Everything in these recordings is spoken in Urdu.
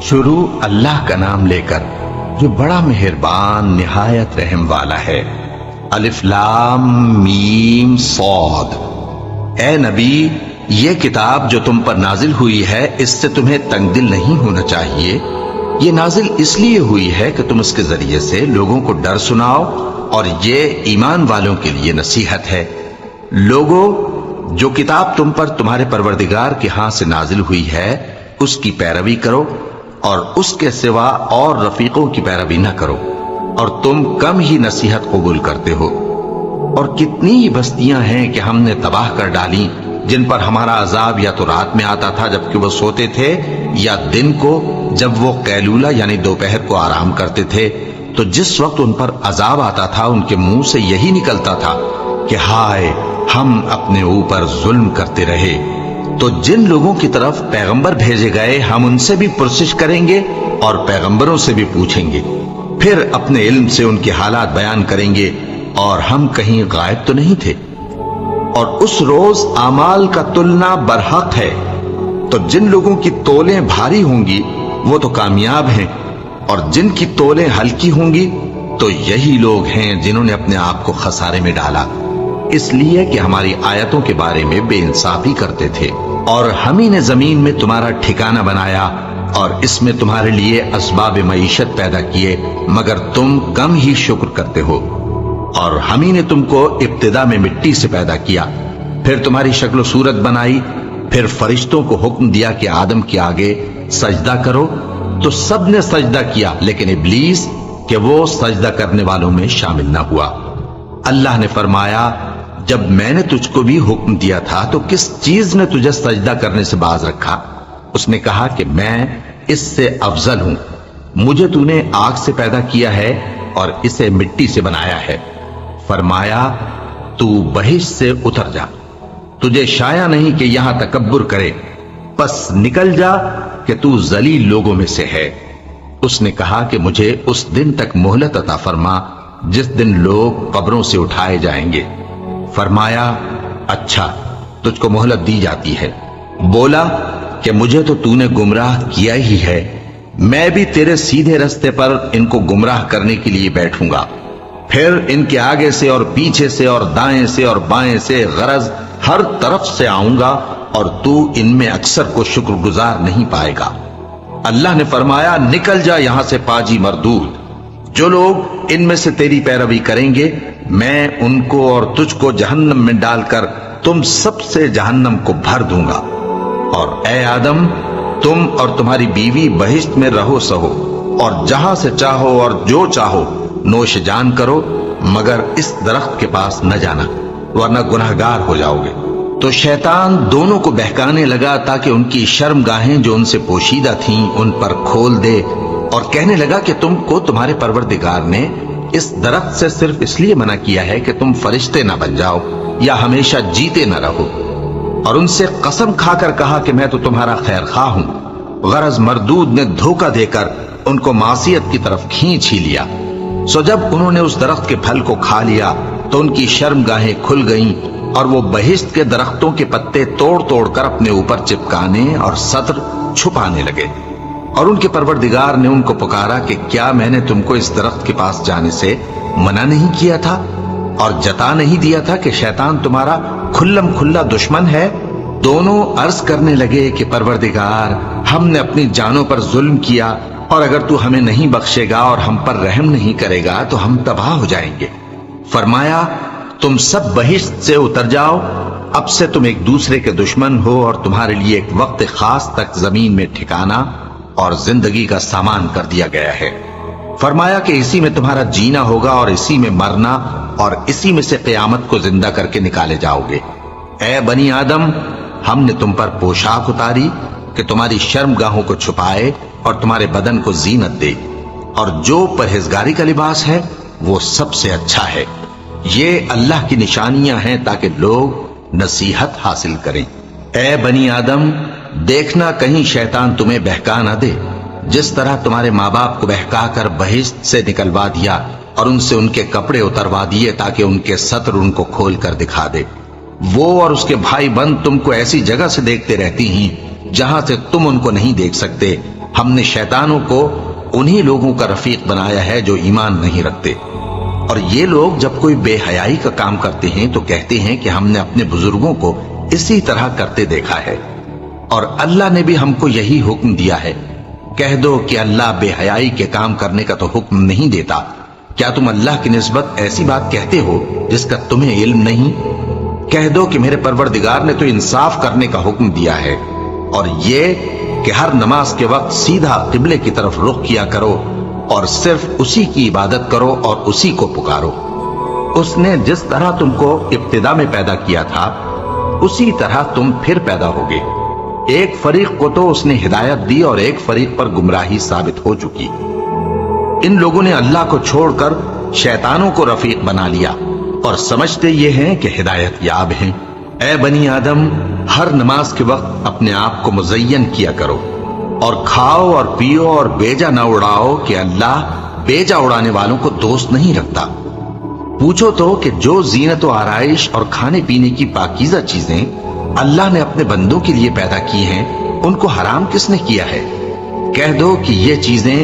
شروع اللہ کا نام لے کر جو بڑا مہربان نہایت رحم والا ہے۔ الف لام میم صاد۔ اے نبی، یہ کتاب جو تم پر نازل ہوئی ہے اس سے تمہیں تنگ دل نہیں ہونا چاہیے۔ یہ نازل اس لیے ہوئی ہے کہ تم اس کے ذریعے سے لوگوں کو ڈر سناؤ، اور یہ ایمان والوں کے لیے نصیحت ہے۔ لوگوں، جو کتاب تم پر تمہارے پروردگار کے ہاں سے نازل ہوئی ہے اس کی پیروی کرو، اور اس کے سوا اور رفیقوں کی پیروی نہ کرو، اور تم کم ہی نصیحت قبول کرتے ہو۔ اور کتنی ہی بستیاں ہیں کہ ہم نے تباہ کر ڈالی جن پر ہمارا عذاب یا تو رات میں آتا تھا جبکہ وہ سوتے تھے، یا دن کو جب وہ قیلولہ یعنی دوپہر کو آرام کرتے تھے، تو جس وقت ان پر عذاب آتا تھا ان کے منہ سے یہی نکلتا تھا کہ ہائے، ہم اپنے اوپر ظلم کرتے رہے۔ تو جن لوگوں کی طرف پیغمبر بھیجے گئے ہم ان سے بھی پرسش کریں گے اور پیغمبروں سے بھی پوچھیں گے، پھر اپنے علم سے ان کے حالات بیان کریں گے، اور ہم کہیں غائب تو نہیں تھے۔ اور اس روز اعمال کا تلنا برحق ہے، تو جن لوگوں کی تولیں بھاری ہوں گی وہ تو کامیاب ہیں، اور جن کی تولیں ہلکی ہوں گی تو یہی لوگ ہیں جنہوں نے اپنے آپ کو خسارے میں ڈالا، اس لیے کہ ہماری آیتوں کے بارے میں بے انصافی کرتے تھے۔ اور ہم ہی نے زمین میں تمہارا ٹھکانہ بنایا اور اس میں تمہارے لیے اسباب معیشت پیدا کیے، مگر تم کم ہی شکر کرتے ہو۔ اور ہم ہی نے تم کو ابتدا میں مٹی سے پیدا کیا، پھر تمہاری شکل و صورت بنائی، پھر فرشتوں کو حکم دیا کہ آدم کے آگے سجدہ کرو، تو سب نے سجدہ کیا لیکن ابلیس کہ وہ سجدہ کرنے والوں میں شامل نہ ہوا۔ اللہ نے فرمایا، جب میں نے تجھ کو بھی حکم دیا تھا تو کس چیز نے تجھے سجدہ کرنے سے باز رکھا؟ اس نے کہا کہ میں اس سے افضل ہوں، مجھے تو نے آگ سے پیدا کیا ہے اور اسے مٹی سے بنایا ہے۔ فرمایا، تو بہشت سے اتر جا، تجھے شایع نہیں کہ یہاں تکبر کرے، پس نکل جا کہ تو ذلیل لوگوں میں سے ہے۔ اس نے کہا کہ مجھے اس دن تک مہلت عطا فرما جس دن لوگ قبروں سے اٹھائے جائیں گے۔ فرمایا، اچھا، تجھ کو مہلت دی جاتی ہے۔ بولا کہ مجھے تو نے گمراہ کیا ہی ہے، میں بھی تیرے سیدھے رستے پر ان کو گمراہ کرنے کے لیے بیٹھوں گا، پھر ان کے آگے سے اور پیچھے سے اور دائیں سے اور بائیں سے غرض ہر طرف سے آؤں گا، اور تو ان میں اکثر کو شکر گزار نہیں پائے گا۔ اللہ نے فرمایا، نکل جا یہاں سے پاجی مردود، جو لوگ ان میں سے تیری پیروی کریں گے میں ان کو اور تجھ کو جہنم میں ڈال کر تم سب سے جہنم کو بھر دوں گا۔ اور اے آدم، تم اور تمہاری بیوی بہشت میں رہو سہو، اور جہاں سے چاہو اور جو چاہو نوش جان کرو، مگر اس درخت کے پاس نہ جانا ورنہ گناہگار ہو جاؤ گے۔ تو شیطان دونوں کو بہکانے لگا تاکہ ان کی شرم گاہیں جو ان سے پوشیدہ تھیں ان پر کھول دے، اور کہنے لگا کہ تم کو تمہارے پروردگار نے اس درخت سے صرف اس لیے منع کیا ہے کہ تم فرشتے نہ بن جاؤ یا ہمیشہ جیتے نہ رہو۔ اور ان سے قسم کھا کر کہا کہ میں تو تمہارا خیر خواہ ہوں۔ غرض مردود نے دھوکہ دے کر ان کو معصیت کی طرف کھینچ ہی لیا۔ سو جب انہوں نے اس درخت کے پھل کو کھا لیا تو ان کی شرم گاہیں کھل گئیں، اور وہ بہشت کے درختوں کے پتے توڑ توڑ کر اپنے اوپر چپکانے اور سطر چھپانے لگے۔ اور ان کے پروردگار نے ان کو پکارا کہ کیا میں نے تم کو اس درخت کے پاس جانے سے منع نہیں کیا تھا، اور جتا نہیں دیا تھا کہ شیطان تمہارا کھلم کھلا دشمن ہے؟ دونوں عرض کرنے لگے کہ پروردگار، ہم نے اپنی جانوں پر ظلم کیا، اور اگر تو ہمیں نہیں بخشے گا اور ہم پر رحم نہیں کرے گا تو ہم تباہ ہو جائیں گے۔ فرمایا، تم سب بہشت سے اتر جاؤ، اب سے تم ایک دوسرے کے دشمن ہو، اور تمہارے لیے ایک وقت خاص تک زمین میں ٹھکانا اور زندگی کا سامان کر دیا گیا ہے۔ فرمایا کہ اسی میں تمہارا جینا ہوگا اور اسی میں مرنا، اور اسی میں سے قیامت کو زندہ کر کے نکالے جاؤ گے۔ اے بنی آدم، ہم نے تم پر پوشاک اتاری کہ تمہاری شرم گاہوں کو چھپائے اور تمہارے بدن کو زینت دے، اور جو پرہیزگاری کا لباس ہے وہ سب سے اچھا ہے۔ یہ اللہ کی نشانیاں ہیں تاکہ لوگ نصیحت حاصل کریں۔ اے بنی آدم، دیکھنا کہیں شیطان تمہیں بہکا نہ دے، جس طرح تمہارے ماں باپ کو بہکا کر بہشت سے نکلوا دیا اور ان سے ان کے کپڑے اتروا دیے تاکہ ان کے سطر ان کو کھول کر دکھا دے۔ وہ اور اس کے بھائی بند تم کو ایسی جگہ سے دیکھتے رہتی ہیں جہاں سے تم ان کو نہیں دیکھ سکتے، ہم نے شیطانوں کو انہی لوگوں کا رفیق بنایا ہے جو ایمان نہیں رکھتے، اور یہ لوگ جب کوئی بے حیائی کا کام کرتے ہیں تو کہتے ہیں کہ ہم نے اپنے بزرگوں کو اسی طرح کرتے دیکھا ہے، اور اللہ نے بھی ہم کو یہی حکم دیا ہے۔ کہہ دو کہ اللہ بے حیائی کے کام کرنے کا تو حکم نہیں دیتا، کیا تم اللہ کی نسبت ایسی بات کہتے ہو جس کا تمہیں علم نہیں؟ کہہ دو کہ میرے پروردگار نے تو انصاف کرنے کا حکم دیا ہے، اور یہ کہ ہر نماز کے وقت سیدھا قبلے کی طرف رخ کیا کرو اور صرف اسی کی عبادت کرو اور اسی کو پکارو۔ اس نے جس طرح تم کو ابتدا میں پیدا کیا تھا اسی طرح تم پھر پیدا ہوگے۔ ایک فریق کو تو اس نے ہدایت دی اور ایک فریق پر گمراہی ثابت ہو چکی۔ ان لوگوں نے اللہ کو چھوڑ کر شیطانوں کو رفیق بنا لیا اور سمجھتے یہ ہیں کہ ہدایت یاب ہیں۔ اے بنی آدم، ہر نماز کے وقت اپنے آپ کو مزین کیا کرو اور کھاؤ اور پیو اور بیجا نہ اڑاؤ کہ اللہ بیجا اڑانے والوں کو دوست نہیں رکھتا۔ پوچھو تو کہ جو زینت و آرائش اور کھانے پینے کی پاکیزہ چیزیں اللہ نے اپنے بندوں کے لیے پیدا کی ہیں ان کو حرام کس نے کیا ہے؟ کہہ دو کہ یہ چیزیں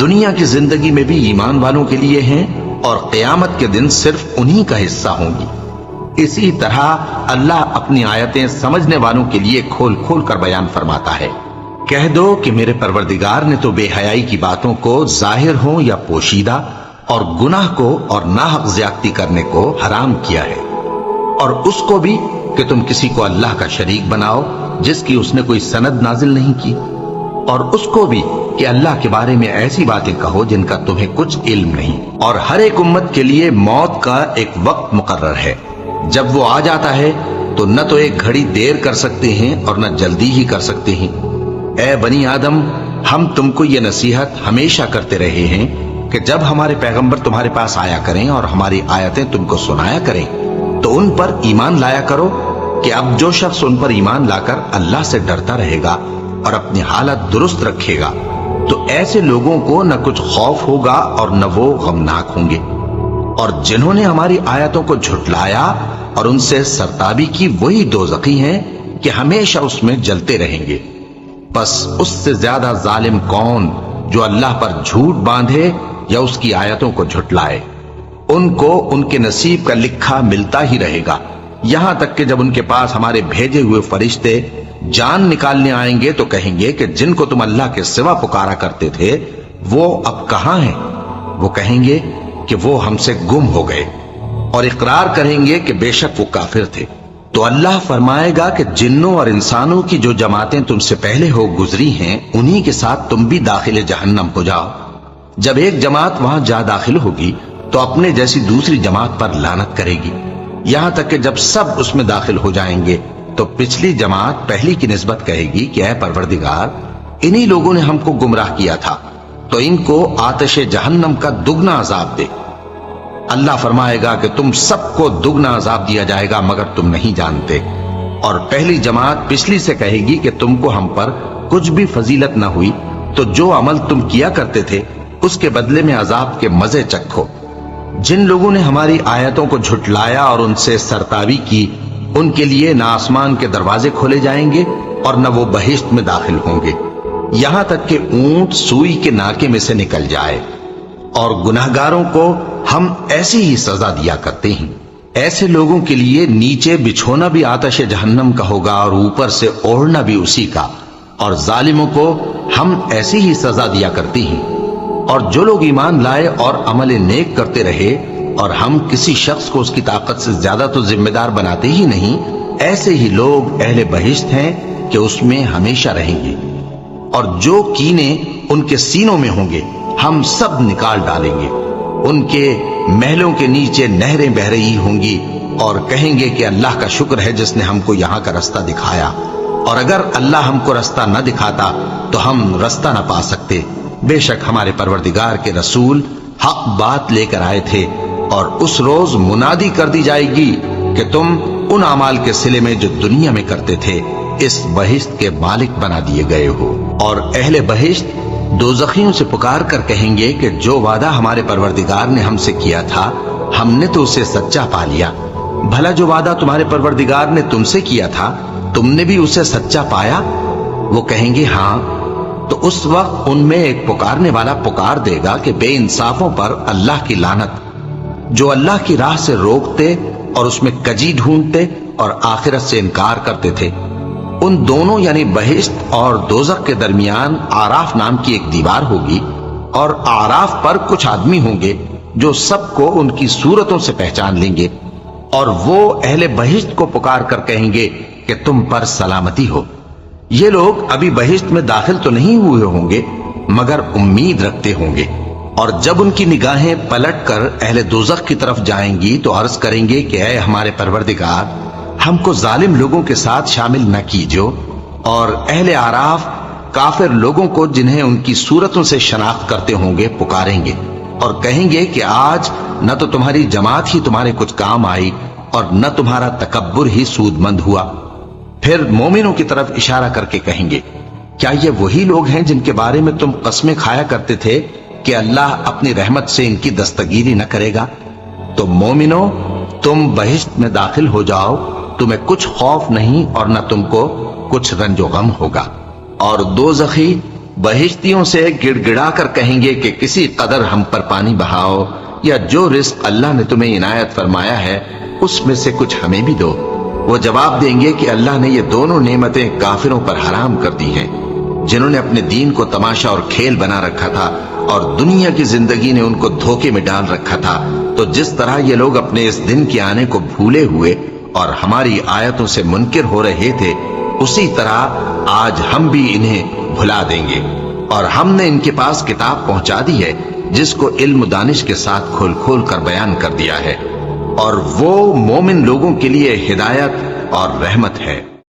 دنیا کی زندگی میں بھی ایمان والوں کے لیے ہیں اور قیامت کے دن صرف انہی کا حصہ ہوں گی۔ اسی طرح اللہ اپنی آیتیں سمجھنے والوں کے لیے کھول کھول کر بیان فرماتا ہے۔ کہہ دو کہ میرے پروردگار نے تو بے حیائی کی باتوں کو ظاہر ہوں یا پوشیدہ اور گناہ کو اور ناحق زیادتی کرنے کو حرام کیا ہے، اور اس کو بھی کہ تم کسی کو اللہ کا شریک بناؤ جس کی اس نے کوئی سند نازل نہیں کی، اور اس کو بھی کہ اللہ کے بارے میں ایسی باتیں کہو جن کا تمہیں کچھ علم نہیں۔ اور ہر ایک امت کے لیے موت کا ایک وقت مقرر ہے، جب وہ آ جاتا ہے تو نہ تو ایک گھڑی دیر کر سکتے ہیں اور نہ جلدی ہی کر سکتے ہیں۔ اے بنی آدم، ہم تم کو یہ نصیحت ہمیشہ کرتے رہے ہیں کہ جب ہمارے پیغمبر تمہارے پاس آیا کریں اور ہماری آیتیں تم کو سنایا کریں تو ان پر ایمان لایا کرو، کہ اب جو شخص ان پر ایمان لا کر اللہ سے ڈرتا رہے گا اور اپنی حالت درست رکھے گا تو ایسے لوگوں کو نہ کچھ خوف ہوگا اور نہ وہ غمناک ہوں گے۔ اور جنہوں نے ہماری آیتوں کو جھٹلایا اور ان سے سرتابی کی وہی دوزخی ہیں کہ ہمیشہ اس میں جلتے رہیں گے۔ بس اس سے زیادہ ظالم کون جو اللہ پر جھوٹ باندھے یا اس کی آیتوں کو جھٹلائے؟ ان کو ان کے نصیب کا لکھا ملتا ہی رہے گا، یہاں تک کہ جب ان کے پاس ہمارے بھیجے ہوئے فرشتے جان نکالنے آئیں گے تو کہیں گے کہ جن کو تم اللہ کے سوا پکارا کرتے تھے وہ اب کہاں ہیں؟ وہ کہیں گے کہ وہ ہم سے گم ہو گئے، اور اقرار کریں گے کہ بے شک وہ کافر تھے۔ تو اللہ فرمائے گا کہ جنوں اور انسانوں کی جو جماعتیں تم سے پہلے ہو گزری ہیں انہی کے ساتھ تم بھی داخل جہنم ہو جاؤ۔ جب ایک جماعت وہاں جا داخل ہوگی تو اپنے جیسی دوسری جماعت پر لعنت کرے گی، یہاں تک کہ جب سب اس میں داخل ہو جائیں گے تو پچھلی جماعت پہلی کی نسبت کہے گی کہ اے پروردگار، انہی لوگوں نے ہم کو گمراہ کیا تھا، تو ان کو آتش جہنم کا دگنا عذاب دے۔ اللہ فرمائے گا کہ تم سب کو دگنا عذاب دیا جائے گا مگر تم نہیں جانتے۔ اور پہلی جماعت پچھلی سے کہے گی کہ تم کو ہم پر کچھ بھی فضیلت نہ ہوئی، تو جو عمل تم کیا کرتے تھے اس کے بدلے میں عذاب کے مزے چکھو۔ جن لوگوں نے ہماری آیتوں کو جھٹلایا اور ان سے سرتابی کی ان کے لیے نہ آسمان کے دروازے کھولے جائیں گے اور نہ وہ بہشت میں داخل ہوں گے، یہاں تک کہ اونٹ سوئی کے ناکے میں سے نکل جائے۔ اور گناہگاروں کو ہم ایسی ہی سزا دیا کرتے ہیں۔ ایسے لوگوں کے لیے نیچے بچھونا بھی آتش جہنم کا ہوگا اور اوپر سے اوڑھنا بھی اسی کا، اور ظالموں کو ہم ایسی ہی سزا دیا کرتے ہیں۔ اور جو لوگ ایمان لائے اور عمل نیک کرتے رہے اور ہم کسی شخص کو اس کی طاقت سے زیادہ تو ذمہ دار بناتے ہی نہیں، ایسے ہی لوگ اہل بہشت ہیں کہ اس میں ہمیشہ رہیں گے۔ اور جو کینے ان کے سینوں میں ہوں گے ہم سب نکال ڈالیں گے، ان کے محلوں کے نیچے نہریں بہہ رہی ہوں گی اور کہیں گے کہ اللہ کا شکر ہے جس نے ہم کو یہاں کا رستہ دکھایا، اور اگر اللہ ہم کو رستہ نہ دکھاتا تو ہم رستہ نہ پا سکتے۔ بے شک ہمارے پروردگار کے رسول حق بات لے کر آئے تھے، اور اس روز منادی کر دی جائے گی کہ تم ان اعمال کے صلے میں جو دنیا میں کرتے تھے اس بہشت کے مالک بنا دیے گئے ہو۔ اور اہل بہشت دوزخیوں سے پکار کر کہیں گے کہ جو وعدہ ہمارے پروردگار نے ہم سے کیا تھا ہم نے تو اسے سچا پا لیا۔ بھلا جو وعدہ تمہارے پروردگار نے تم سے کیا تھا تم نے بھی اسے سچا پایا؟ وہ کہیں گے ہاں۔ تو تو اس وقت ان میں ایک پکارنے والا پکار دے گا کہ بے انصافوں پر اللہ کی لعنت، جو اللہ کی راہ سے روکتے اور اس میں کجی ڈھونڈتے اور آخرت سے انکار کرتے تھے۔ ان دونوں یعنی بہشت اور دوزخ کے درمیان آراف نام کی ایک دیوار ہوگی، اور آراف پر کچھ آدمی ہوں گے جو سب کو ان کی صورتوں سے پہچان لیں گے، اور وہ اہل بہشت کو پکار کر کہیں گے کہ تم پر سلامتی ہو۔ یہ لوگ ابھی بہشت میں داخل تو نہیں ہوئے ہوں گے مگر امید رکھتے ہوں گے، اور جب ان کی نگاہیں پلٹ کر اہل دوزخ کی طرف جائیں گی تو عرض کریں گے کہ اے ہمارے پروردگار، ہم کو ظالم لوگوں کے ساتھ شامل نہ کیجو۔ اور اہل آراف کافر لوگوں کو جنہیں ان کی صورتوں سے شناخت کرتے ہوں گے پکاریں گے اور کہیں گے کہ آج نہ تو تمہاری جماعت ہی تمہارے کچھ کام آئی اور نہ تمہارا تکبر ہی سود مند ہوا۔ پھر مومنوں کی طرف اشارہ کر کے کہیں گے، کیا یہ وہی لوگ ہیں جن کے بارے میں تم قسمیں کھایا کرتے تھے کہ اللہ اپنی رحمت سے ان کی دستگیری نہ کرے گا؟ تو مومنوں، تم بہشت میں داخل ہو جاؤ، تمہیں کچھ خوف نہیں اور نہ تم کو کچھ رنج و غم ہوگا۔ اور دوزخی بہشتیوں سے گڑ گڑا کر کہیں گے کہ کسی قدر ہم پر پانی بہاؤ، یا جو رزق اللہ نے تمہیں عنایت فرمایا ہے اس میں سے کچھ ہمیں بھی دو۔ وہ جواب دیں گے کہ اللہ نے یہ دونوں نعمتیں کافروں پر حرام کر دی ہیں، جنہوں نے اپنے دین کو تماشا اور کھیل بنا رکھا تھا اور دنیا کی زندگی نے ان کو دھوکے میں ڈال رکھا تھا۔ تو جس طرح یہ لوگ اپنے اس دن کے آنے کو بھولے ہوئے اور ہماری آیتوں سے منکر ہو رہے تھے، اسی طرح آج ہم بھی انہیں بھلا دیں گے۔ اور ہم نے ان کے پاس کتاب پہنچا دی ہے جس کو علم و دانش کے ساتھ کھول کھول کر بیان کر دیا ہے، اور وہ مومن لوگوں کے لیے ہدایت اور رحمت ہے۔